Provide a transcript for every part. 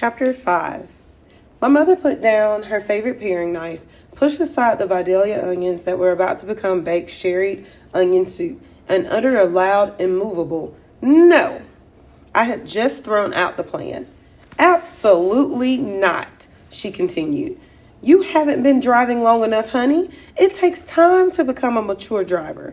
Chapter 5. My mother put down her favorite paring knife, pushed aside the Vidalia onions that were about to become baked sherried onion soup, and uttered a loud, immovable "No!" I had just thrown out the plan. "Absolutely not," she continued. "You haven't been driving long enough, honey. It takes time to become a mature driver."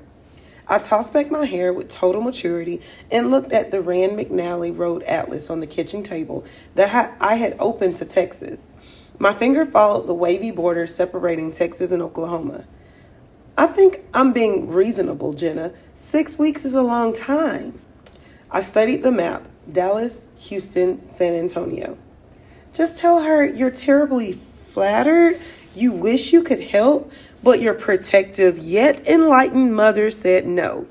I tossed back my hair with total maturity and looked at the Rand McNally Road Atlas on the kitchen table that I had opened to Texas. My finger followed the wavy border separating Texas and Oklahoma. "I think I'm being reasonable, Jenna. 6 weeks is a long time." I studied the map: Dallas, Houston, San Antonio. "Just tell her you're terribly flattered, you wish you could help, but your protective yet enlightened mother said no."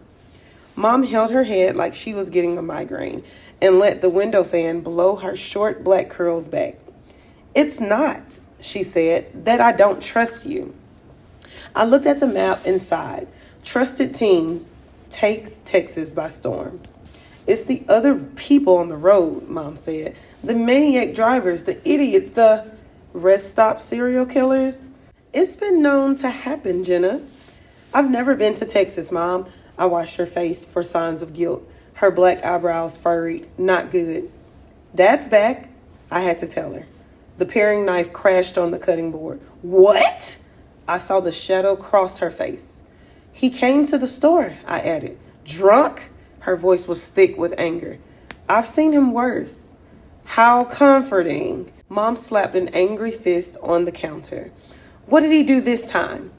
Mom held her head like she was getting a migraine and let the window fan blow her short black curls back. "It's not," she said, "that I don't trust you." I looked at the map and sighed. Trusted teens takes Texas by storm. "It's the other people on the road," Mom said. "The maniac drivers, the idiots, the rest stop serial killers." "It's been known to happen, Jenna." "I've never been to Texas, Mom." I washed her face for signs of guilt. Her black eyebrows furrowed. "Not good." "Dad's back," I had to tell her. The paring knife crashed on the cutting board. "What?" I saw the shadow cross her face. "He came to the store," I added. "Drunk?" Her voice was thick with anger. "I've seen him worse." "How comforting." Mom slapped an angry fist on the counter. "What did he do this time?"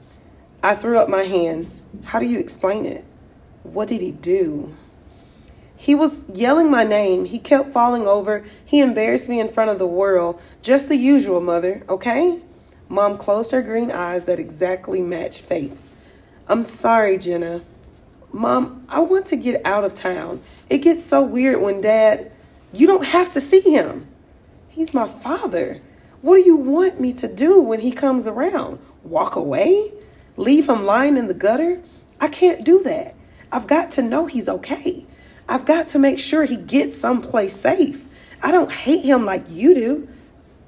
I threw up my hands. How do you explain it? What did he do? "He was yelling my name. He kept falling over. He embarrassed me in front of the world. Just the usual, Mother, okay?" Mom closed her green eyes that exactly matched Faith's. "I'm sorry, Jenna." "Mom, I want to get out of town. It gets so weird when Dad..." "You don't have to see him." "He's my father. What do you want me to do when he comes around? Walk away? Leave him lying in the gutter? I can't do that. I've got to know he's okay. I've got to make sure he gets someplace safe. I don't hate him like you do.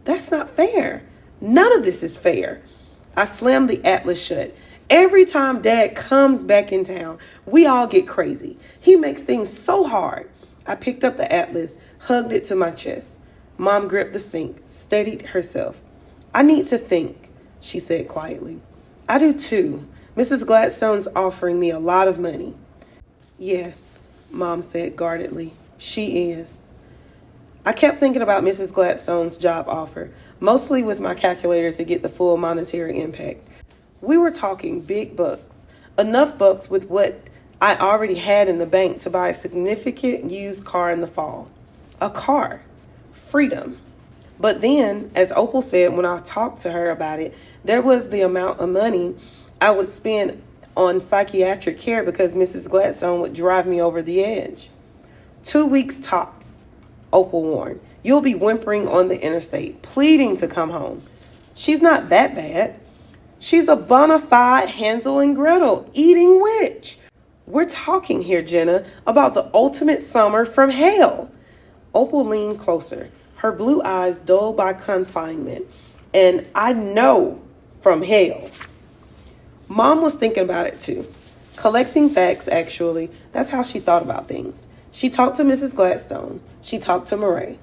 That's not fair. None of this is fair." I slammed the Atlas shut. "Every time Dad comes back in town, we all get crazy. He makes things so hard." I picked up the Atlas, hugged it to my chest. Mom gripped the sink, steadied herself. "I need to think," she said quietly. "I do too. Mrs. Gladstone's offering me a lot of money." "Yes," Mom said guardedly. "She is." I kept thinking about Mrs. Gladstone's job offer, mostly with my calculator to get the full monetary impact. We were talking big bucks, enough bucks with what I already had in the bank to buy a significant used car in the fall. A car. Freedom. But then, as Opal said when I talked to her about it, there was the amount of money I would spend on psychiatric care because Mrs. Gladstone would drive me over the edge. 2 weeks tops, Opal warned. "You'll be whimpering on the interstate, pleading to come home." "She's not that bad." "She's a bona fide Hansel and Gretel eating witch." "We're talking here, Jenna, about the ultimate summer from hell." Opal leaned closer, her blue eyes dulled by confinement. "And I know from hell." Mom was thinking about it too. Collecting facts, actually. That's how she thought about things. She talked to Mrs. Gladstone. She talked to Murray.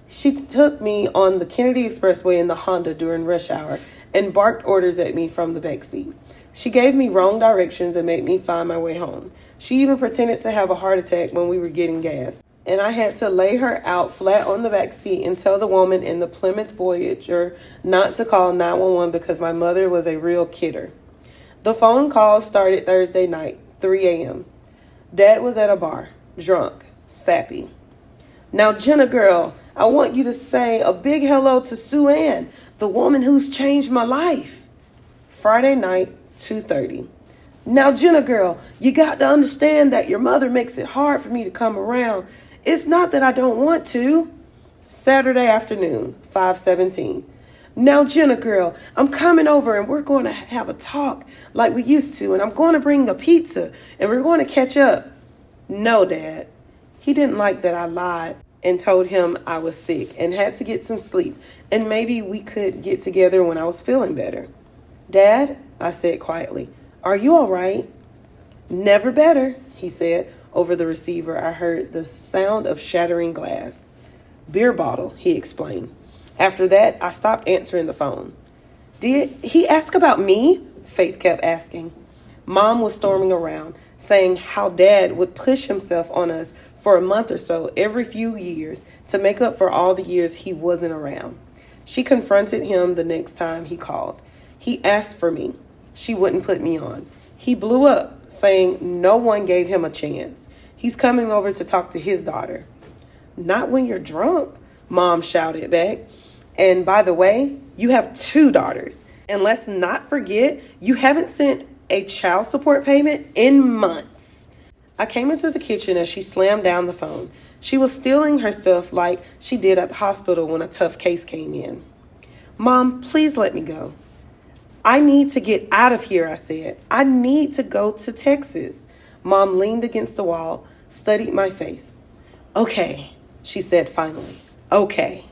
She took me on the Kennedy Expressway in the Honda during rush hour and barked orders at me from the back seat. She gave me wrong directions and made me find my way home. She even pretended to have a heart attack when we were getting gas. And I had to lay her out flat on the back seat and tell the woman in the Plymouth Voyager not to call 911 because my mother was a real kidder. The phone call started Thursday night, 3 a.m. Dad was at a bar, drunk, sappy. "Now, Jenna girl, I want you to say a big hello to Sue Ann, the woman who's changed my life." Friday night, 2:30. "Now, Jenna girl, you got to understand that your mother makes it hard for me to come around. It's not that I don't want to." Saturday afternoon, 5:17. "Now, Jenna girl, I'm coming over and we're going to have a talk like we used to, and I'm going to bring a pizza and we're going to catch up." "No, Dad." He didn't like that I lied and told him I was sick and had to get some sleep, and maybe we could get together when I was feeling better. Dad, I said quietly, are you all right? Never better, he said. Over the receiver, I heard the sound of shattering glass. Beer bottle, he explained. After that, I stopped answering the phone. Did he ask about me? Faith kept asking. Mom was storming around, saying how Dad would push himself on us for a month or so every few years to make up for all the years he wasn't around. She confronted him the next time he called. He asked for me. She wouldn't put me on. He blew up, saying no one gave him a chance. He's coming over to talk to his daughter. Not when you're drunk, Mom shouted back. And by the way, you have 2 daughters. And let's not forget, you haven't sent a child support payment in months. I came into the kitchen as she slammed down the phone. She was steeling herself like she did at the hospital when a tough case came in. Mom, please let me go. I need to get out of here, I said. I need to go to Texas. Mom leaned against the wall, studied my face. Okay, she said finally. Okay.